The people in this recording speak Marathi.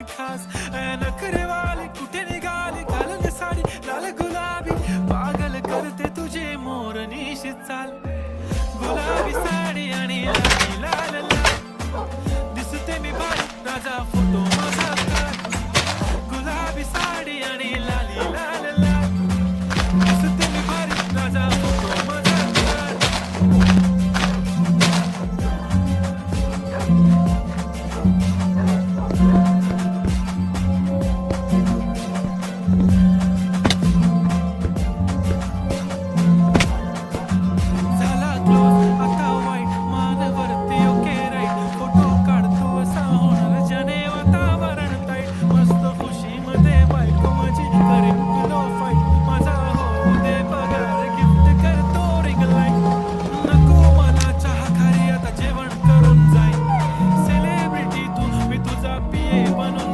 खास नखरेवाली कुठे निघाली घालून साडी लाल गुलाबी पागल करते तुझे मोर निशित चाल गुलाबी साडी आणि लाल लाल लाल दिसते मी भारी राजा फोटो